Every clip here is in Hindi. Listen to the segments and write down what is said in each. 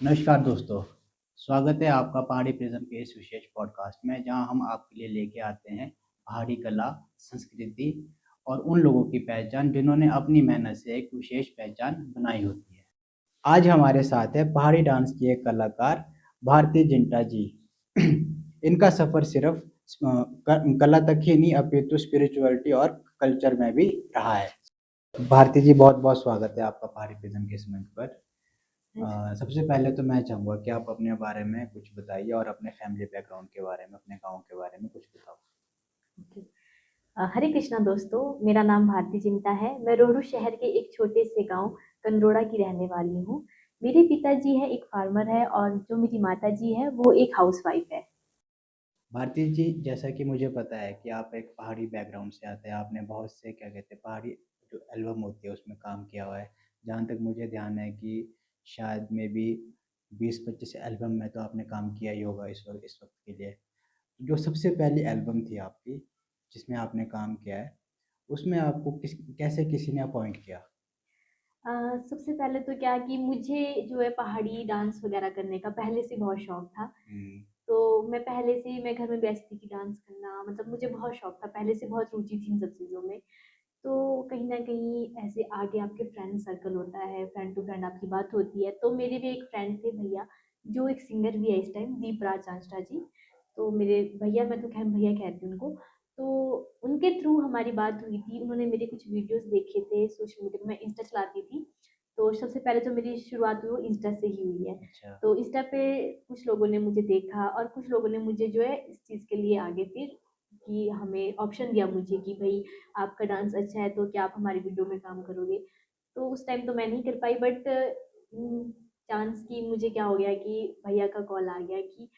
नमस्कार दोस्तों, स्वागत है आपका पहाड़ी प्रिज्म के इस विशेष पॉडकास्ट में जहां हम आपके लिए लेके आते हैं पहाड़ी कला, संस्कृति और उन लोगों की पहचान जिन्होंने अपनी मेहनत से एक विशेष पहचान बनाई होती है। आज हमारे साथ है पहाड़ी डांस की एक कलाकार भारती जिंटा जी। इनका सफ़र सिर्फ कला तक ही नहीं अपितु स्पिरिचुअलिटी और कल्चर में भी रहा है। भारती जी, बहुत बहुत स्वागत है आपका पहाड़ी प्रिज्म के इस मंच पर। सबसे पहले तो मैं चाहूँगा कि आप अपने बारे में कुछ बताइए और अपने फैमिली बैकग्राउंड के बारे में, अपने गाँव के बारे में कुछ बताओ। ओके। हरे कृष्णा दोस्तों, मेरा नाम भारती चिंता है। मैं रोहडू शहर के एक छोटे से गांव कंदरोड़ा की रहने वाली हूँ। मेरे पिताजी है एक फार्मर है और जो मेरी माता जी है वो एक हाउसवाइफ है। भारती जी, जैसा कि मुझे पता है कि आप एक पहाड़ी बैकग्राउंड से आते हैं, आपने बहुत से क्या कहते हैं पहाड़ी जो एल्बम होती है उसमें काम किया हुआ है। जहाँ तक मुझे ध्यान है कि शायद में भी 20-25 एल्बम में तो आपने काम किया ही होगा इस वक्त के लिए। जो सबसे पहली एल्बम थी आपकी जिसमें आपने काम किया है, उसमें आपको कैसे किसी ने अपॉइंट किया? सबसे पहले तो क्या कि मुझे जो है पहाड़ी डांस वगैरह करने का पहले से बहुत शौक था। हम्म। तो मैं पहले से ही मैं घर में बैठती थी कि डांस करना, मतलब मुझे बहुत शौक था, पहले से बहुत रुचि थी इन सब चीज़ों में। तो कहीं न कहीं ऐसे आगे आपके फ्रेंड सर्कल होता है, फ्रेंड टू फ्रेंड आपकी बात होती है। तो मेरे भी एक फ्रेंड थे भैया, जो एक सिंगर भी है इस टाइम, दीपराज चांचटा जी। तो मेरे भैया, मैं तो ख़ैर भैया कहती हूँ उनको। तो उनके थ्रू हमारी बात हुई थी। उन्होंने मेरे कुछ वीडियोज़ देखे थे सोशल मीडिया पे, मैं इंस्टा चलाती थी। तो सबसे पहले जो मेरी शुरुआत हुई वो इंस्टा से ही हुई है। अच्छा। तो इंस्टा पे कुछ लोगों ने मुझे देखा और कुछ लोगों ने मुझे जो है इस चीज़ के लिए आगे फिर कि हमें ऑप्शन दिया मुझे कि भई आपका डांस अच्छा है तो क्या आप हमारी वीडियो में काम करोगे? तो उस टाइम तो मैं नहीं कर पाई, बट चांस की मुझे क्या हो गया कि भैया का कॉल आ गया कि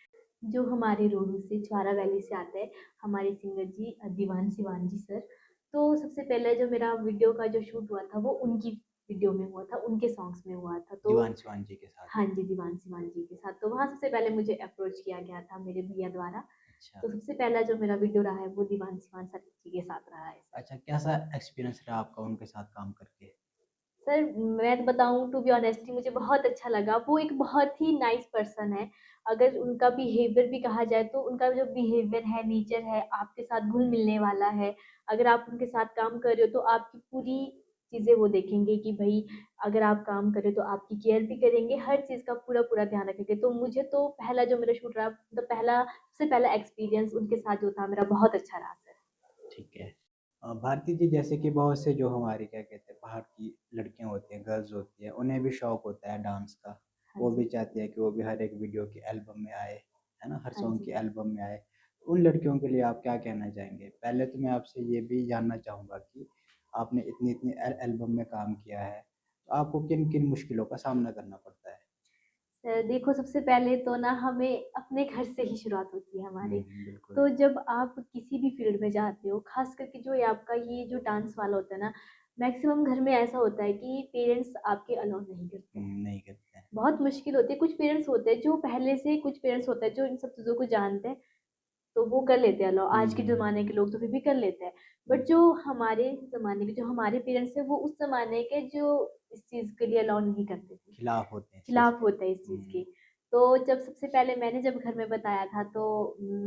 जो हमारे रोहडू से छुआरा वैली से आते हैं, हमारे सिंगर जी दीवान शिवान जी सर। तो सबसे पहले जो मेरा वीडियो का जो शूट हुआ था वो उनकी वीडियो में हुआ था, उनके सॉन्ग्स में हुआ था। तो दीवान शिवान जी के साथ। हाँ जी, दीवान शिवान जी के साथ। तो वहाँ सबसे पहले मुझे अप्रोच किया गया था मेरे भैया द्वारा। अच्छा। तो सबसे पहला जो मेरा वीडियो रहा है वो दीवान शिवान सर जी के साथ रहा है सर। अच्छा, कैसा एक्सपीरियंस रहा आपका उनके साथ काम करके? सर मैं तो बताऊँ, टू बी ऑनेस्टली मुझे बहुत अच्छा लगा। वो एक बहुत ही नाइस पर्सन है। अगर उनका बिहेवियर भी कहा जाए तो उनका जो बिहेवियर है, नेचर है, आपके साथ घुल-मिलने वाला है। अगर आप उनके साथ काम कर रहे हो तो आपकी पूरी चीज़ें वो देखेंगे कि भई अगर आप काम कर रहे हो तो आपकी केयर भी करेंगे, हर चीज़ का पूरा-पूरा ध्यान रखेंगे। तो मुझे तो पहला जो मेरा शूट रहा, मतलब पहला सबसे पहला एक्सपीरियंस उनके साथ जो था मेरा बहुत अच्छा रहा सर। ठीक है। भारती जी, जैसे कि बहुत से जो हमारी क्या कहते हैं पहाड़ की लड़कियां होती हैं, गर्ल्स होती हैं, उन्हें भी शौक होता है डांस का। हाँ वो भी जी। चाहती है कि वो भी हर एक वीडियो की एल्बम में आए, है ना, हर हाँ सॉन्ग की जी। एल्बम में आए। उन लड़कियों के लिए आप क्या कहना चाहेंगे? पहले तो मैं आपसे ये भी जानना चाहूँगा कि आपने इतनी इतनी एल्बम में काम किया है, तो आपको किन किन मुश्किलों का सामना करना पड़ता है? देखो सबसे पहले तो ना हमें अपने घर से ही शुरुआत होती है हमारी। बिल्कुल। तो जब आप किसी भी फ़ील्ड में जाते हो, ख़ास करके जो ये आपका ये जो डांस वाला होता है ना, मैक्सिमम घर में ऐसा होता है कि पेरेंट्स आपके अलाउ नहीं करते हैं। नहीं करते हैं। बहुत मुश्किल होती है, कुछ पेरेंट्स होते हैं जो पहले से, कुछ पेरेंट्स होते हैं जो इन सब चीज़ों को जानते हैं, तो वो कर लेते हैं अलाउ। आज के ज़माने के लोग तो फिर भी कर लेते हैं। बट जो हमारे ज़माने के, जो हमारे पेरेंट्स हैं, वो उस ज़माने के जो इस चीज़ के लिए अलाउ नहीं करते थे। खिलाफ होते हैं इस चीज़ खिलाफ के। होता है इस चीज़ के। तो जब सबसे पहले मैंने जब घर में बताया था तो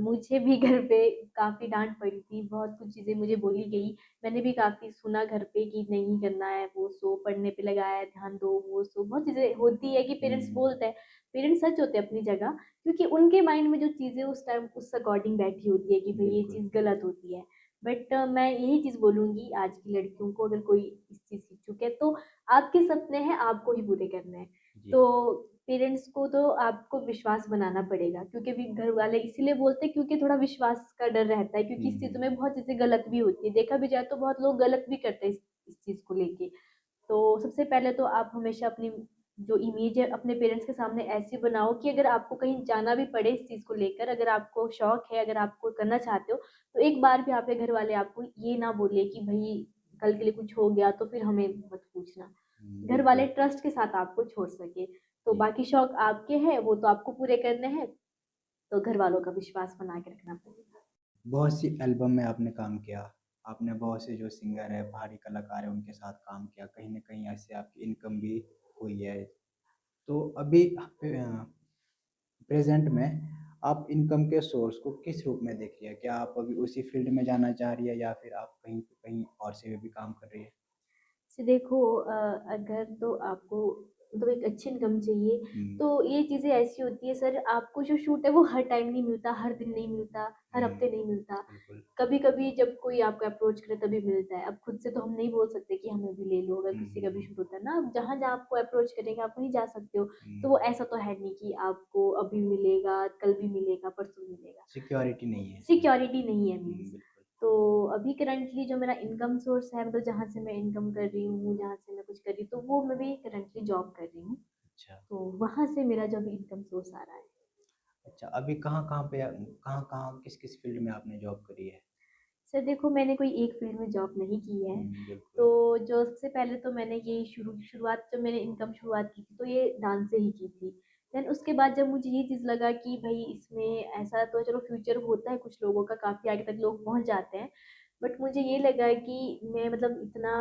मुझे भी घर पे काफ़ी डाँट पड़ी थी, बहुत कुछ चीज़ें मुझे बोली गई। मैंने भी काफ़ी सुना घर पे कि नहीं करना है, वो सो पढ़ने पे लगा है, ध्यान दो, वो सो बहुत चीज़ें होती है कि पेरेंट्स बोलते हैं। पेरेंट्स सच होते हैं अपनी जगह, क्योंकि उनके माइंड में जो चीज़ें उस टाइम उस अकॉर्डिंग बैठी होती है कि भई ये बिल्कुल। चीज़ गलत होती है। बट मैं यही चीज़ बोलूँगी आज की लड़कियों को, अगर कोई इस चीज़ से इच्छुक है तो आपके सपने हैं, आपको ही पूरे करने हैं। जी। तो पेरेंट्स को तो आपको विश्वास बनाना पड़ेगा, क्योंकि अभी घर वाले इसीलिए बोलते हैं क्योंकि थोड़ा विश्वास का डर रहता है, क्योंकि इस चीज़ में बहुत चीज़ें गलत भी होती है। देखा भी जाए तो बहुत लोग गलत भी करते हैं इस चीज़ को लेके। तो सबसे पहले तो आप हमेशा अपनी जो इमेज है अपने पेरेंट्स के सामने ऐसी बनाओ कि अगर आपको कहीं जाना भी पड़े इस चीज़ को लेकर, अगर आपको शौक है, अगर आपको करना चाहते हो, तो एक बार भी आपके घर वाले आपको ये ना बोले कि भई कल के लिए कुछ हो गया तो फिर हमें मत पूछना। घर वाले बिल्कुल। ट्रस्ट के साथ आपको छोड़ सके। तो जी। बाकी शौक आपके हैं, वो तो आपको पूरे करने हैं, तो घर वालों का विश्वास बना के रखना पड़ेगा। बहुत सी एल्बम में आपने काम किया। आपने बहुत से जो सिंगर है, पहाड़ी कलाकार हैं, उनके साथ काम किया। कहीं न कहीं ऐसे आपकी इनकम भी हुई है। तो अभी प्रेजेंट में आप इनकम के सोर्स को किस रूप में देख रही है? क्या आप अभी उसी फील्ड में जाना चाह रही है या फिर आप कहीं कहीं और से भी काम कर रही है? से देखो अगर तो आपको मतलब एक अच्छी इनकम चाहिए, हम्म, तो ये चीज़ें ऐसी होती है सर, आपको जो शूट है वो हर टाइम नहीं मिलता, हर दिन नहीं मिलता, हर हफ्ते नहीं मिलता। बिल्कुल। कभी-कभी जब कोई आपको अप्रोच करे तभी मिलता है। अब खुद से तो हम नहीं बोल सकते कि हमें भी ले लो, अगर किसी का भी शूट होता है ना, अब जहाँ-जहाँ आपको अप्रोच करेंगे आप वहीं जा सकते हो। तो वो ऐसा तो है नहीं कि आपको अभी मिलेगा, कल भी मिलेगा, परसों मिलेगा। सिक्योरिटी नहीं है इसमें। सिक्योरिटी नहीं है मीन्स। बिल्कुल। तो अभी करंटली जो मेरा इनकम सोर्स है, मतलब जहाँ से मैं इनकम कर रही हूँ, जहाँ से मैं कुछ कर रही हूँ, तो वो मैं भी करंटली जॉब कर रही हूँ। अच्छा। तो वहाँ से मेरा जो भी इनकम सोर्स आ रहा है। अच्छा, अभी कहाँ-कहाँ पे कहाँ-कहाँ किस-किस फील्ड में आपने जॉब करी है? सर देखो, मैंने कोई एक फील्ड में जॉब नहीं की है। तो बिल्कुल। जो सबसे पहले तो मैंने ये शुरुआत जब मैंने इनकम शुरुआत की थी तो ये डांस से ही की थी। देन उसके बाद जब मुझे ये चीज़ लगा कि भई इसमें ऐसा तो चलो फ्यूचर होता है कुछ लोगों का, काफ़ी आगे तक लोग पहुँच जाते हैं। बट मुझे ये लगा कि मैं मतलब इतना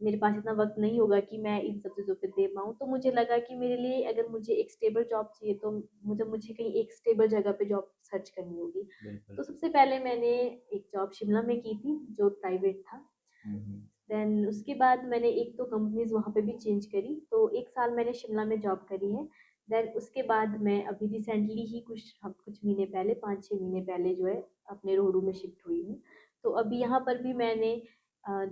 मेरे पास इतना वक़्त नहीं होगा कि मैं इन सब चीज़ों पे दे पाऊँ। तो मुझे लगा कि मेरे लिए अगर मुझे एक स्टेबल जॉब चाहिए तो मुझे मुझे कहीं एक स्टेबल जगह पे जॉब सर्च करनी होगी। बिल्कुल। तो सबसे पहले मैंने एक जॉब शिमला में की थी जो प्राइवेट था। हम्म। देन उसके बाद मैंने एक तो कंपनीज़ वहाँ पे भी चेंज करी, तो 1 साल मैंने शिमला में जॉब करी है। देन उसके बाद मैं अभी रिसेंटली ही कुछ महीने पहले 5-6 महीने पहले जो है अपने रोहड़ू में शिफ्ट हुई हूँ। तो अभी यहाँ पर भी मैंने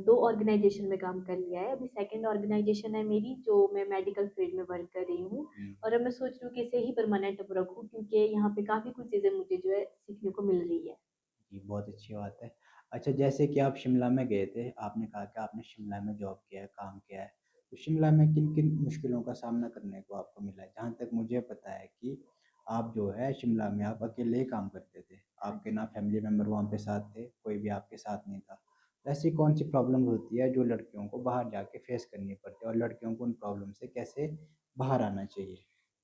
2 ऑर्गनाइज़ेशन में काम कर लिया है। अभी सेकंड ऑर्गनाइज़ेशन है मेरी जो मैं मेडिकल फील्ड में वर्क कर रही हूँ, और अब मैं सोच रही हूँ कि इसे ही परमानेंट अब रखूँ, क्योंकि यहाँ पे काफ़ी कुछ चीज़ें मुझे जो है सीखने को मिल रही है। जी, बहुत अच्छी बात है। अच्छा, जैसे कि आप शिमला में गए थे, आपने कहा कि आपने शिमला में जॉब किया है, काम किया है। तो शिमला में किन-किन मुश्किलों का सामना करने को आपको मिला है? जहाँ तक मुझे पता है कि आप जो है शिमला में आप अकेले ही काम करते थे। हाँ आपके जी। ना फैमिली मेंबर वहाँ पे साथ थे, कोई भी आपके साथ नहीं था। ऐसी कौन-सी प्रॉब्लम होती है जो लड़कियों को बाहर जाके फेस करनी पड़ती है और लड़कियों को उन प्रॉब्लम से कैसे बाहर आना चाहिए?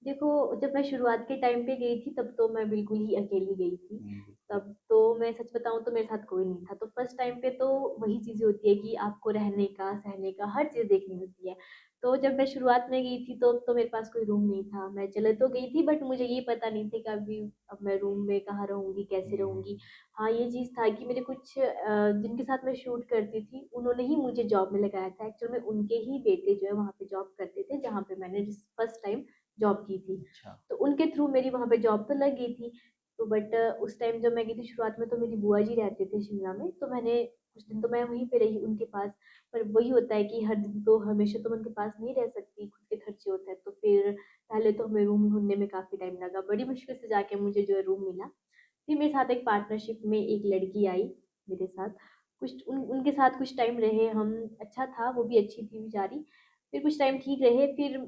देखो, जब मैं शुरुआत के टाइम पे गई थी तब तो मैं बिल्कुल ही अकेली गई थी। बिल्कुल। तब तो मैं सच बताऊँ तो मेरे साथ कोई नहीं था। तो फर्स्ट टाइम पे तो वही चीज़ें होती है कि आपको रहने का, सहने का हर चीज़ देखनी होती है। तो जब मैं शुरुआत में गई थी तो मेरे पास कोई रूम नहीं था। मैं चले तो गई थी बट मुझे ये पता नहीं था कि अभी अब मैं रूम में कहाँ रहूँगी, कैसे रहूँगी। हाँ, ये चीज़ था कि मेरे कुछ जिनके साथ मैं शूट करती थी उन्होंने ही मुझे जॉब में लगाया था। एक्चुअल में उनके ही बेटे जो है वहाँ पे जॉब करते थे जहाँ पे मैंने जिस फर्स्ट टाइम जॉब की थी। अच्छा। तो उनके थ्रू मेरी वहाँ पे जॉब तो लग गई थी। तो बट उस टाइम जब मैं गई थी शुरुआत में तो मेरी बुआ जी रहते थे शिमला में, तो मैंने कुछ दिन तो मैं वहीं पे रही उनके पास। पर वही होता है कि हर दिन तो हमेशा तो मैं उनके पास नहीं रह सकती, खुद के खर्चे होते हैं। तो फिर पहले तो हमें रूम ढूँढने में काफ़ी टाइम लगा, बड़ी मुश्किल से जाके मुझे जो है रूम मिला। फिर मेरे साथ एक पार्टनरशिप में एक लड़की आई मेरे साथ। कुछ उनके साथ कुछ टाइम रहे हम, अच्छा था, वो भी अच्छी थी बेचारी। फिर कुछ टाइम ठीक रहे, फिर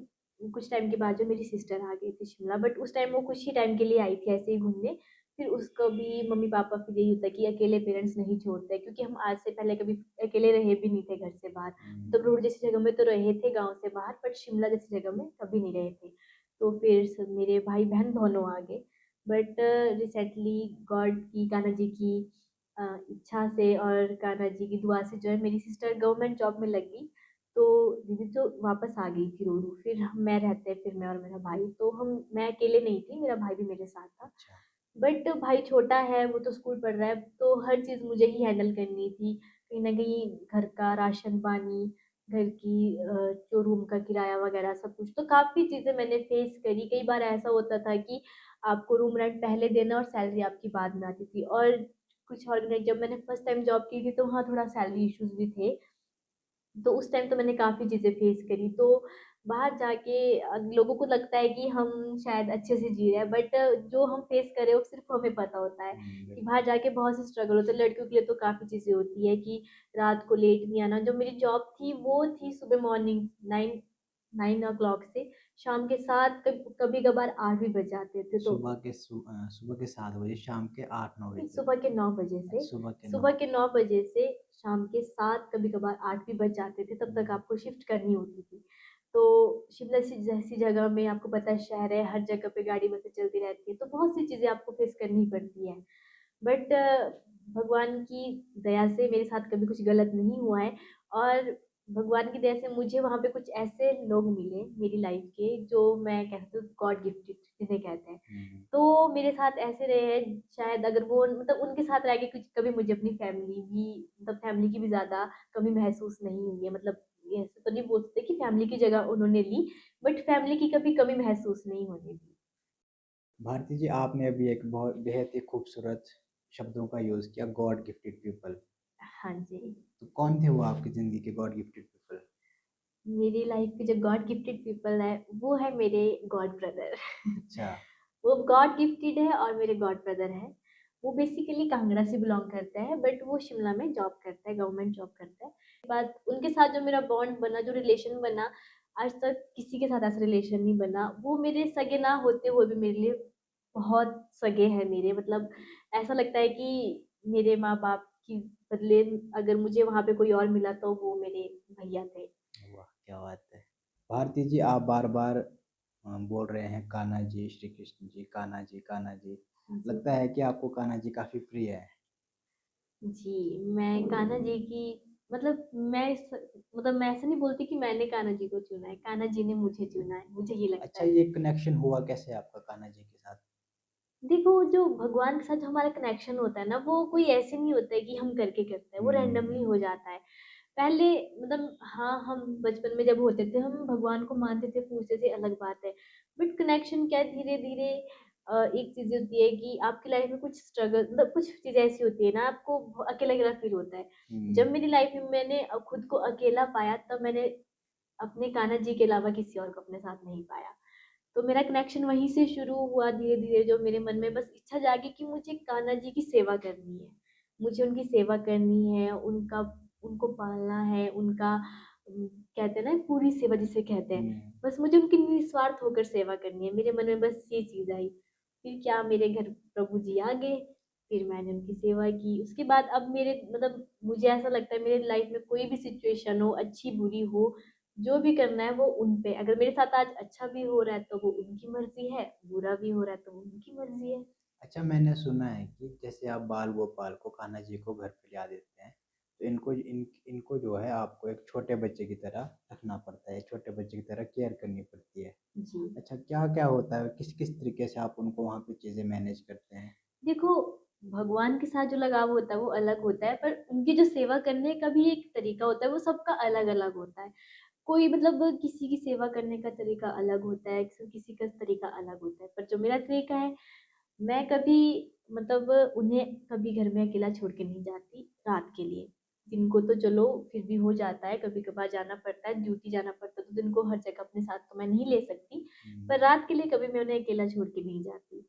कुछ टाइम के बाद जो मेरी सिस्टर आ गई थी शिमला, बट उस टाइम वो कुछ ही टाइम के लिए आई थी ऐसे ही घूमने। फिर उसको भी मम्मी-पापा फिर यही होता है कि अकेले पेरेंट्स नहीं छोड़ते हैं, क्योंकि हम आज से पहले कभी अकेले रहे भी नहीं थे घर से बाहर। मतलब रोड जैसी जगह में तो रहे थे गाँव से बाहर, बट शिमला जैसी जगह में कभी नहीं रहे थे। तो फिर मेरे भाई-बहन दोनों आ गए। बट रिसेंटली गॉड की, कान्हा जी की इच्छा से और कान्हा जी की दुआ से जो है मेरी सिस्टर गवर्नमेंट जॉब में लग गई। तो दीदी तो वापस आ गई थी रोडू, फिर मैं रहते, फिर मैं और मेरा भाई, तो मैं अकेले नहीं थी, मेरा भाई भी मेरे साथ था। अच्छा। बट भाई छोटा है, वो तो स्कूल पढ़ रहा है, तो हर चीज़ मुझे ही हैंडल करनी थी। कहीं न कहीं घर का राशन-पानी, घर की जो रूम का किराया वगैरह सब कुछ, तो काफ़ी चीज़ें मैंने फेस करी। कई बार ऐसा होता था कि आपको रूम रेंट पहले देना और सैलरी आपकी बाद में आती थी, और कुछ और जब मैंने फर्स्ट टाइम जॉब की थी, तो वहाँ थोड़ा सैलरी इश्यूज़ भी थे। तो उस टाइम तो मैंने काफ़ी चीज़ें फेस करी। तो बाहर जाके लोगों को लगता है कि हम शायद अच्छे से जी रहे हैं, बट जो हम फेस कर रहे हैं वो सिर्फ़ हमें पता होता है कि बाहर बिल्कुल। जाके बहुत से स्ट्रगल होते हैं। लड़कियों के लिए तो काफ़ी चीज़ें होती है कि रात को लेट नहीं आना। जो मेरी जॉब थी वो थी सुबह मॉर्निंग 9 o'clock से शाम के 7, कभी-कभार 8 भी बज जाते थे। तो सुबह के 7 बजे, शाम के 8-9 बजे नहीं, तक। सुबह के 9 बजे से सुबह के 9। सुबह के 9 बजे से शाम के 7, कभी-कभार 8 भी बज जाते थे, तब तक हुँ। आपको शिफ्ट करनी होती थी। तो शिमला सी जैसी जगह में आपको पता है शहर है, हर जगह पे गाड़ी बसें चलती रहती हैं, तो बहुत सी चीज़ें आपको फेस करनी पड़ती हैं। बट भगवान की दया से मेरे साथ कभी कुछ गलत नहीं हुआ है, और भगवान की दया से मुझे वहाँ पे कुछ ऐसे लोग मिले मेरी लाइफ के, जो मैं कह सकती हूँ गॉड गिफ्टेड जिन्हें कहते हैं। हम्म। तो मेरे साथ ऐसे रहे हैं, शायद अगर वो मतलब उनके साथ रह के कुछ कभी मुझे अपनी फैमिली भी मतलब फैमिली की भी ज़्यादा कमी महसूस नहीं हुई है। मतलब ये ऐसे तो नहीं बोल सकते कि फैमिली की जगह उन्होंने ली, बट फैमिली की कभी कमी महसूस नहीं होने दी। भारती जी, आपने अभी एक बहुत बेहद ही खूबसूरत शब्दों का यूज़ किया, गॉड गिफ्टेड पीपल। हाँ जी। तो कौन थे वो आपकी ज़िंदगी के गॉड गिफ्टेड पीपल? मेरी लाइफ के जो गॉड गिफ्टेड पीपल है वो है मेरे गॉड ब्रदर। अच्छा। वो गॉड गिफ्टेड है और मेरे गॉड ब्रदर है। वो बेसिकली कांगड़ा से बिलोंग करता है, बट वो शिमला में जॉब करता है, गवर्नमेंट जॉब करता है। उसके बाद उनके साथ जो मेरा बॉन्ड बना, जो रिलेशन बना, आज तक किसी के साथ ऐसा रिलेशन नहीं बना। वो मेरे सगे ना होते हुए भी मेरे लिए बहुत सगे हैं मेरे। मतलब ऐसा लगता है कि मेरे माँ बाप की बदले अगर मुझे वहाँ पे कोई और मिला तो वो मेरे भैया थे। वाह, क्या बात है! भारती जी, आप बार-बार बोल रहे हैं कान्हा जी, श्री कृष्ण जी, कान्हा जी, कान्हा जी। जी। लगता है कि आपको कान्हा जी काफ़ी प्रिय हैं। जी, मैं कान्हा जी की मतलब मैं ऐसा नहीं बोलती कि मैंने कान्हा जी को चुना है, कान्हा जी ने मुझे चुना है, मुझे ये लगता अच्छा, है। ये कनेक्शन हुआ कैसे आपका कान्हा जी के साथ? देखो, जो भगवान के साथ जो हमारा कनेक्शन होता है ना, वो कोई ऐसे नहीं होता है कि हम करके करते हैं, वो रैंडमली हुँ। हो जाता है। पहले मतलब हाँ, हम बचपन में जब होते थे, हम भगवान को मानते थे, पूजते थे, अलग बात है। बट कनेक्शन क्या है, धीरे-धीरे एक चीज़ होती है कि आपकी लाइफ में कुछ स्ट्रगल मतलब कुछ चीज़ें ऐसी होती है ना, आपको अकेला-अकेला फ़ील होता है। हुँ। जब मेरी लाइफ में मैंने खुद को अकेला पाया, तब मैंने अपने कान्हा जी के अलावा किसी और को अपने साथ नहीं पाया। तो मेरा कनेक्शन वहीं से शुरू हुआ धीरे-धीरे, जो मेरे मन में बस इच्छा जागी कि मुझे कान्हा जी की सेवा करनी है। मुझे उनकी सेवा करनी है, उनको पालना है, उनका कहते हैं ना पूरी सेवा जिसे कहते हैं। हुँ। बस मुझे उनकी निस्वार्थ होकर सेवा करनी है। मेरे मन में बस ये चीज़ आई। फिर क्या मेरे घर प्रभु जी आ गए, फिर मैंने उनकी सेवा की। उसके बाद अब मेरे मतलब मुझे ऐसा लगता है मेरी लाइफ में कोई भी सिचुएशन हो, अच्छी-बुरी हो, जो भी करना है वो उन पे। अगर मेरे साथ आज अच्छा भी हो रहा है तो वो उनकी मर्ज़ी है, बुरा भी हो रहा है तो वो उनकी मर्ज़ी है। अच्छा, मैंने सुना है कि जैसे आप बाल गोपाल को, कान्हा जी को घर पे ला देते हैं, तो इनको जो है आपको एक छोटे बच्चे की तरह रखना पड़ता है, छोटे बच्चे की तरह केयर करनी पड़ती है। जी। अच्छा, क्या-क्या होता है? किस-किस तरीके से आप उनको वहाँ पे चीज़ें मैनेज करते हैं? देखो, भगवान के साथ जो लगाव होता है वो अलग होता है, पर उनकी जो सेवा करने का भी एक तरीका होता है, वो सबका अलग-अलग होता है। कोई मतलब किसी की सेवा करने का तरीका अलग होता है, किसी का तरीका अलग होता है। पर जो मेरा तरीका है, मैं कभी मतलब उन्हें कभी घर में अकेला छोड़ के नहीं जाती रात के लिए। दिन को तो चलो फिर भी हो जाता है, कभी-कभार जाना पड़ता है, ड्यूटी जाना पड़ता है, तो दिन को हर जगह अपने साथ तो मैं नहीं ले सकती। हुँ। पर रात के लिए कभी मैं उन्हें अकेला छोड़ के नहीं जाती।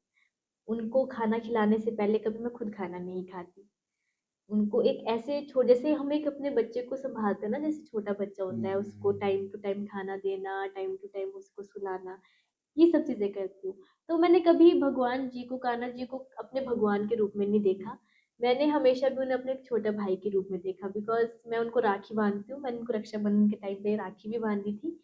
उनको खाना खिलाने से पहले कभी मैं खुद खाना नहीं खाती। उनको एक ऐसे जैसे हम एक अपने बच्चे को सँभालते हैं ना, जैसे छोटा बच्चा हुँ, होता है, हुँ, उसको हुँ, हुँ। टाइम टू टाइम खाना देना, टाइम टू टाइम उसको सुलाना, ये सब चीज़ें करती हूँ। तो मैंने कभी भगवान जी को, कान्हा जी को अपने भगवान के रूप में नहीं देखा। मैंने हमेशा भी उन्हें अपने एक छोटे भाई के रूप में देखा, बिकॉज़ मैं उनको राखी बाँधती हूँ। मैंने उनको रक्षाबंधन के टाइम पे राखी भी बाँधी थी।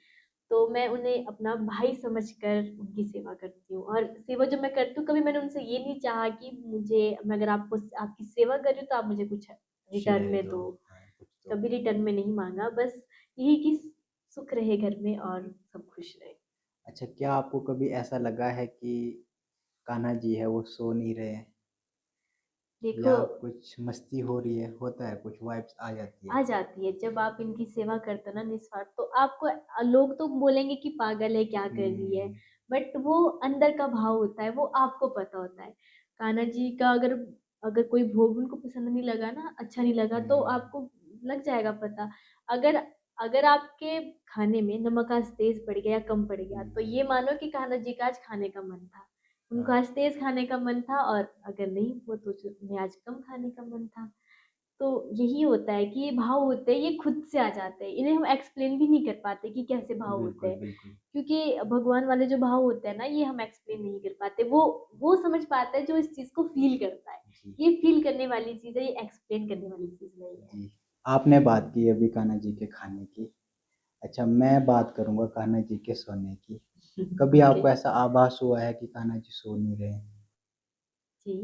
तो मैं उन्हें अपना भाई समझकर उनकी सेवा करती हूँ, और सेवा जब मैं करती हूँ, कभी मैंने उनसे ये नहीं चाहा कि मुझे मैं अगर आपको आपकी सेवा कर रही हूँ तो आप मुझे कुछ रिटर्न श्रेय में दो, दो। हाँ, कुछ तो। कभी रिटर्न में नहीं माँगा, बस यही कि सुख रहे घर में और सब खुश रहे। अच्छा, क्या आपको कभी ऐसा लगा है कि कान्हा जी है वो सो नहीं रहे हैं, देखो, या कुछ मस्ती हो रही है, होता है कुछ वाइब्स आ जाती है? आ जाती है जब आप इनकी सेवा करते हो ना निस्वार्थ, तो आपको लोग तो बोलेंगे कि पागल है, क्या कर रही है, हुँ। बट वो अंदर का भाव होता है, वो आपको पता होता है। कान्हा जी का अगर अगर कोई भोग उनको पसंद नहीं लगा ना, अच्छा नहीं लगा, तो हुँ। आपको लग जाएगा पता। अगर अगर आपके खाने में नमक आज तेज़ पड़ गया या कम पड़ गया, हुँ, तो हुँ। ये मानो कि कान्हा जी का आज खाने का मन था। उनको हाँ। आज तेज़ खाने का मन था, और अगर नहीं हुआ तो उन्हें आज कम खाने का मन था। तो यही होता है कि ये भाव होते हैं, ये खुद से आ जाते हैं। इन्हें हम एक्सप्लेन भी नहीं कर पाते कि कैसे भाव होते बिल्कुल, हैं। बिल्कुल। क्योंकि भगवान वाले जो भाव होते हैं ना, ये हम एक्सप्लेन नहीं कर पाते। वो समझ पाता है जो इस चीज़ को फ़ील करता है। जी, ये फ़ील करने वाली चीज़ है, ये एक्सप्लेन करने वाली चीज़ नहीं है। जी। आपने बात की अभी कान्हा जी के खाने की। अच्छा, मैं बात करूँगा कान्हा जी के सोने की। कभी ओके, आपको ऐसा आभास हुआ है कि कान्हा जी सो नहीं रहे हैं? जी।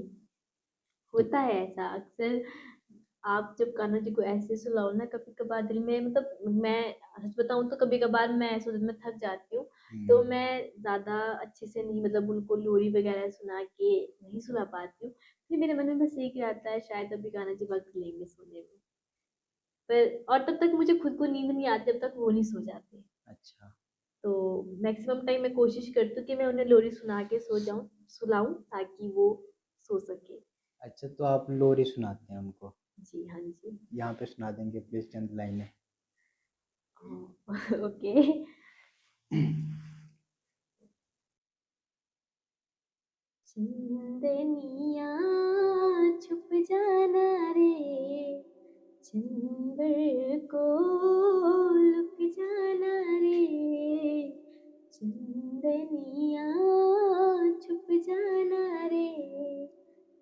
तो होता है ऐसा अक्सर। आप जब कान्हा जी को ऐसे सुलाओ ना, कभी-कभार दिल में मतलब मैं सच बताऊँ तो कभी-कभार मैं सोच में थक जाती हूँ, तो हुँ। मैं ज़्यादा अच्छे से नहीं मतलब उनको लोरी वगैरह सुना के नहीं सुला पाती हूँ। फिर मेरे मन में बस एक ही आता है शायद अभी कान्हा जी वक़्त लेंगे सोने में। पर और तब तक मुझे खुद को नींद नहीं आती जब तक वो नहीं सो जाते। अच्छा। तो मैक्सिमम टाइम मैं कोशिश करती हूँ कि मैं उन्हें लोरी सुना के सुलाऊँ ताकि वो सो सके। अच्छा, तो आप लोरी सुनाते हैं उनको। जी, हाँ जी। यहाँ पे सुना देंगे प्लीज़ चंद लाइनें। ओके। चंदनिया छुप जाना रे, चंबर को लुक जाना रे, चंदनिया छुप जाना रे,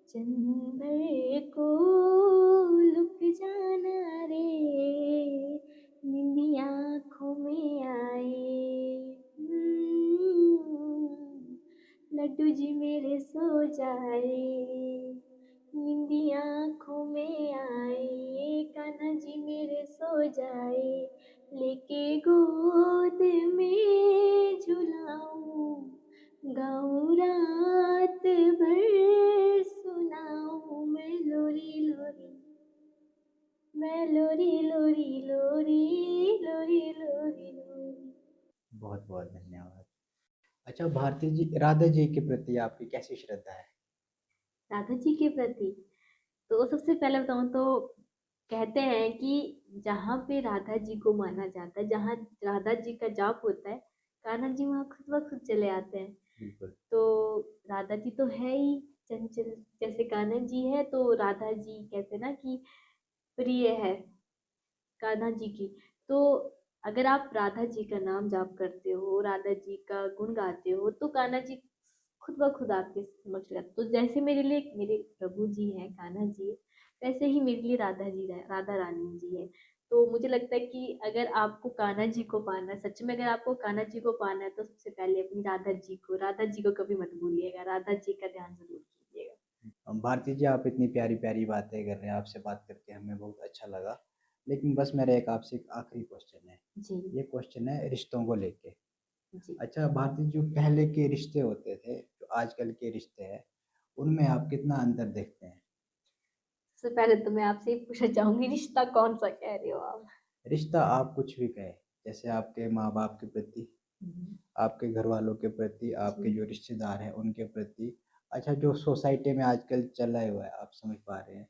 चंबर को लुक जाना रे, निंदिया आँखों में आए। लड्डू जी मेरे सो जाए, निंदिया आँखों में आए, कान्हा जी मेरे सो जाए, लेके गोद में झुलाऊं, गाऊं रात भर सुनाऊं मैं लोरी लोरी, मैं लोरी लोरी लोरी लोरी लोरी लोरी। बहुत-बहुत धन्यवाद। अच्छा, भारती जी राधा जी के प्रति आपकी कैसी श्रद्धा है? राधा जी के प्रति तो सबसे पहले बताऊँ तो कहते हैं कि जहाँ पे राधा जी को माना जाता है, जहाँ राधा जी का जाप होता है, कान्हा जी वहाँ खुद ब खुद चले आते हैं। बिल्कुल। तो राधा जी तो है ही चंचल, जैसे कान्हा जी है तो राधा जी कहते हैं ना कि प्रिय है कान्हा जी की। तो अगर आप राधा जी का नाम जाप करते हो, राधा जी का गुण गाते हो, तो कान्हा जी खुद ब खुद आपके समक्ष रहते। तो जैसे मेरे लिए मेरे प्रभु जी हैं, कान्हा जी, वैसे ही मेरे लिए राधा रानी जी है। तो मुझे लगता है कि अगर आपको कान्हा जी को पाना है, सच में अगर आपको कान्हा जी को पाना है, तो सबसे पहले अपनी राधा जी को कभी मत भूलिएगा, राधा जी का ध्यान ज़रूर कीजिएगा। भारती जी, आप इतनी प्यारी-प्यारी बातें कर रहे हैं, आपसे बात करके हमें बहुत अच्छा लगा। लेकिन बस मेरा एक आपसे एक आखिरी क्वेश्चन है। जी, ये क्वेश्चन है रिश्तों को लेके। जी। अच्छा भारती जी, जो पहले के रिश्ते होते थे, जो आजकल के रिश्ते हैं, उनमें आप कितना अंतर देखते हैं? सबसे पहले तो मैं आपसे ये पूछना चाहूँगी रिश्ता कौन-सा कह रहे हो आप? रिश्ता आप कुछ भी कहें, जैसे आपके माँ-बाप के प्रति, हुँ, आपके घरवालों के प्रति, आपके जी। जो रिश्तेदार हैं उनके प्रति, अच्छा जो सोसाइटी में आजकल चला हुआ है, आप समझ पा रहे हैं,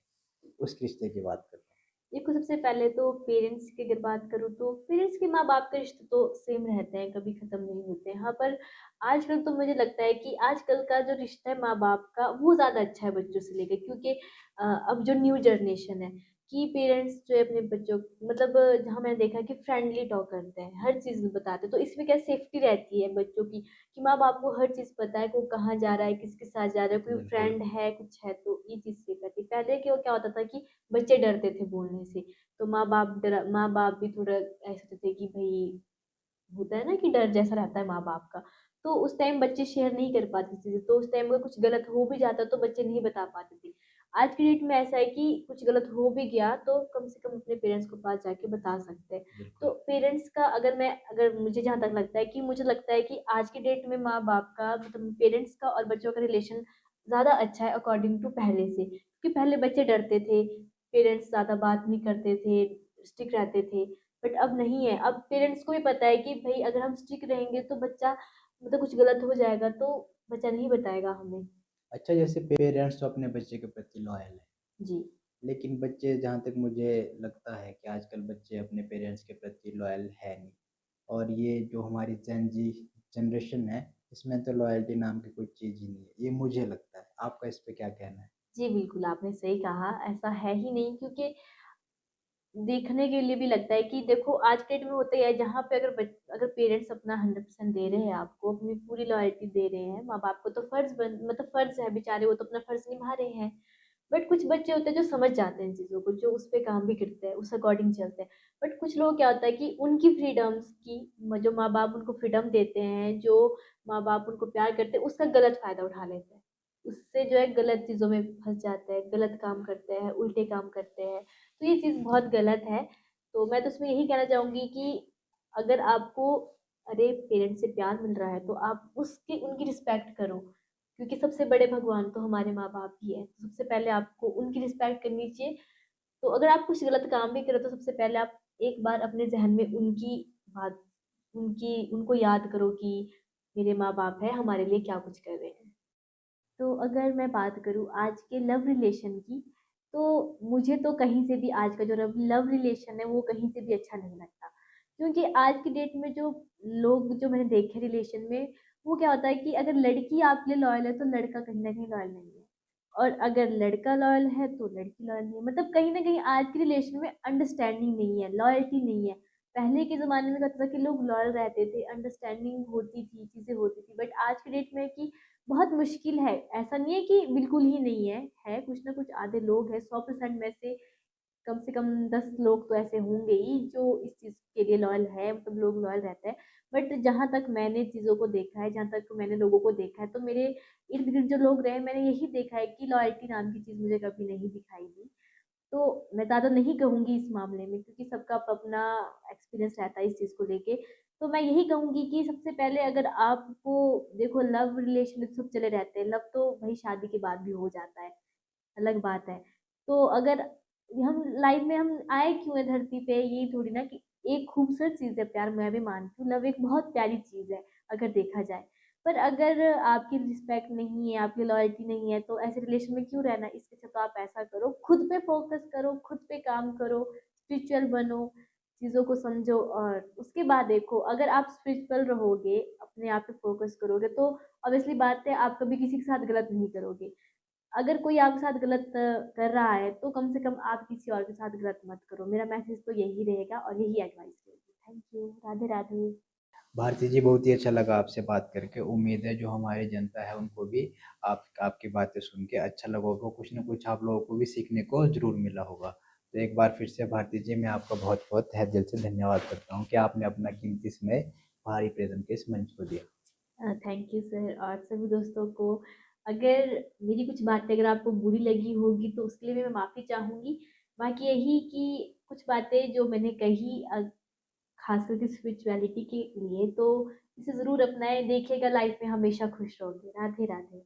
उस रिश्ते की बात कर रहा हूँ। देखो सबसे पहले तो पेरेंट्स की अगर बात करूँ तो पेरेंट्स के माँ-बाप के रिश्ते तो सेम रहते हैं, कभी ख़त्म नहीं होते हैं। हाँ, पर आजकल तो मुझे लगता है कि आजकल का जो रिश्ता है माँ-बाप का वो ज़्यादा अच्छा है बच्चों से लेके क्योंकि अब जो न्यू जनरेशन है कि पेरेंट्स जो है अपने बच्चों मतलब जहाँ मैंने देखा है कि फ्रेंडली टॉक करते हैं, हर चीज़ बताते हैं। तो इसमें क्या सेफ्टी रहती है बच्चों की कि माँ-बाप को हर चीज़ पता है कि वो कहाँ जा रहा है, किसके साथ जा रहा है, कोई बिल्कुल। फ्रेंड है, कुछ है तो ये चीज़ सेफ रहती है। पहले क्या होता था कि बच्चे डरते थे बोलने से, तो माँ-बाप भी थोड़ा ऐसे होते थे कि भई होता है ना कि डर जैसा रहता है माँ-बाप का, तो उस टाइम बच्चे शेयर नहीं कर पाते चीज़ें, तो उस टाइम अगर कुछ गलत हो भी जाता तो बच्चे नहीं बता पाते थे। आज की डेट में ऐसा है कि कुछ गलत हो भी गया तो कम से कम अपने पेरेंट्स के पास जाके बता सकते हैं। बिल्कुल। तो पेरेंट्स का अगर मुझे जहाँ तक लगता है कि मुझे लगता है कि आज की डेट में माँ-बाप का मतलब पेरेंट्स का और बच्चों का रिलेशन ज़्यादा अच्छा है अकॉर्डिंग टू पहले से, क्योंकि पहले बच्चे डरते थे, पेरेंट्स ज़्यादा बात नहीं करते थे, स्ट्रिक्ट रहते थे। बट अब नहीं है, अब पेरेंट्स को भी पता है कि भई अगर हम स्ट्रिक्ट रहेंगे तो बच्चा मतलब कुछ गलत हो जाएगा तो बच्चा नहीं बताएगा हमें। अच्छा, जैसे पेरेंट्स तो अपने बच्चे के प्रति लॉयल हैं, जी। लेकिन बच्चे जहाँ तक मुझे लगता है कि आजकल बच्चे अपने पेरेंट्स के प्रति लॉयल है नहीं। और ये जो हमारी जेन ज़ी जनरेशन है, इसमें तो लॉयल्टी नाम की कोई चीज़ ही नहीं है, ये मुझे लगता है। आपका इस पे क्या कहना है? जी, बिल्कुल आपने सही कहा, ऐसा है ही नहीं क्योंकि देखने के लिए भी लगता है कि देखो आज के डेट में होता ही है जहाँ पे अगर पेरेंट्स अपना 100% दे रहे हैं आपको, अपनी पूरी लॉयल्टी दे रहे हैं, माँ-बाप को तो फ़र्ज़ है बेचारे वो तो अपना फ़र्ज़ निभा रहे हैं। बट कुछ बच्चे होते हैं जो समझ जाते हैं इन चीज़ों को, जो उस पे काम भी करते हैं, उस अकॉर्डिंग चलते हैं। बट कुछ लोग क्या होता है कि उनकी फ्रीडम्स की म जो माँ-बाप उनको फ्रीडम देते हैं, जो माँ-बाप उनको प्यार करते हैं, उसका गलत फ़ायदा उठा लेते हैं। उससे जो है गलत चीज़ों में फँस जाता है, गलत काम करते हैं, उल्टे काम करते हैं। तो ये चीज़ बहुत गलत है। तो मैं तो उसमें यही कहना चाहूँगी कि अगर आपको पेरेंट्स से प्यार मिल रहा है तो आप उसकी उनकी रिस्पेक्ट करो। क्योंकि सबसे बड़े भगवान तो हमारे माँ-बाप ही हैं। तो सबसे पहले आपको उनकी रिस्पेक्ट करनी चाहिए। तो अगर आप कुछ गलत काम भी करें तो सबसे पहले आप एक बार अपने ज़हन में उनकी बात उनकी उनको याद करो कि मेरे माँ-बाप हैं, हमारे लिए क्या कुछ कर रहे हैं। तो अगर मैं बात करूँ आज के लव रिलेशन की, तो मुझे तो कहीं से भी आज का जो लव लव रिलेशन है वो कहीं से भी अच्छा नहीं लगता। क्योंकि आज की डेट में जो लोग जो मैंने देखे रिलेशन में, वो क्या होता है कि अगर लड़की आपके लिए लॉयल है तो लड़का कहीं न कहीं लॉयल नहीं है। और अगर लड़का लॉयल है तो लड़की लॉयल नहीं है। मतलब कहीं न कहीं आज के रिलेशन में अंडरस्टैंडिंग नहीं है, लॉयल्टी नहीं है। पहले के ज़माने में क्या होता था कि लोग लॉयल रहते थे, अंडरस्टैंडिंग होती थी, चीज़ें होती थी। बट आज के डेट में कि बहुत मुश्किल है। ऐसा नहीं है कि बिल्कुल ही नहीं है, है कुछ ना कुछ आधे लोग हैं 100% में से कम 10 लोग तो ऐसे होंगे ही जो इस चीज़ के लिए लॉयल है, मतलब लोग लॉयल रहते हैं। बट जहाँ तक मैंने चीज़ों को देखा है, जहाँ तक मैंने लोगों को देखा है, तो मेरे इर्द-गिर्द जो लोग रहे हैं, मैंने यही देखा है कि लॉयल्टी नाम की चीज़ मुझे कभी नहीं दिखाई दी। तो मैं ज़्यादा नहीं कहूँगी इस मामले में क्योंकि सबका अपना एक्सपीरियंस रहता है इस चीज़ को लेके। तो मैं यही कहूँगी कि सबसे पहले अगर आपको देखो लव रिलेशन सब चले रहते हैं, लव तो भई शादी के बाद भी हो जाता है, अलग बात है। तो अगर हम लाइफ में हम आए क्यों हैं धरती पे यही थोड़ी ना कि एक खूबसूरत चीज़ है प्यार मैं भी मानती हूँ, लव एक बहुत प्यारी चीज़ है अगर देखा जाए। पर अगर आपकी रिस्पेक्ट नहीं है, आपकी लॉयल्टी नहीं है, तो ऐसे रिलेशन में क्यों रहना? इससे अच्छा तो आप ऐसा करो, खुद पे फ़ोकस करो, खुद पे काम करो, स्पिरिचुअल बनो, चीज़ों को समझो और उसके बाद देखो अगर आप स्पिरिचुअल रहोगे, अपने आप पे फ़ोकस करोगे तो ऑब्वियसली बात है आप कभी किसी के साथ गलत नहीं करोगे। अगर कोई आपके साथ गलत कर रहा है, तो कम से कम आप किसी और के साथ गलत मत करो। मेरा मैसेज तो यही रहेगा और यही एडवाइस रहेगी। Thank you. राधे, राधे। भारती जी, बहुत ही अच्छा लगा आपसे बात करके। उम्मीद है जो हमारी जनता है उनको भी आपकी बातें सुन के अच्छा लगा होगा, कुछ ना कुछ आप लोगों को भी सीखने को ज़रूर मिला होगा। तो एक बार फिर से भारती जी, मैं आपका बहुत-बहुत तहे दिल से धन्यवाद करता हूँ कि आपने अपना कीमती समय पहाड़ी प्रिज़न के इस मंच को दिया। थैंक यू सर और सभी दोस्तों को अगर मेरी कुछ बातें अगर आपको बुरी लगी होगी तो उसके लिए भी मैं माफ़ी चाहूँगी। बाकी यही कि कुछ बातें जो मैंने कही ख़ास करके स्पिरिचुअलिटी के लिए तो इसे ज़रूर अपनाएँ, देखिएगा लाइफ़ में हमेशा खुश रहोगे। राधे, राधे।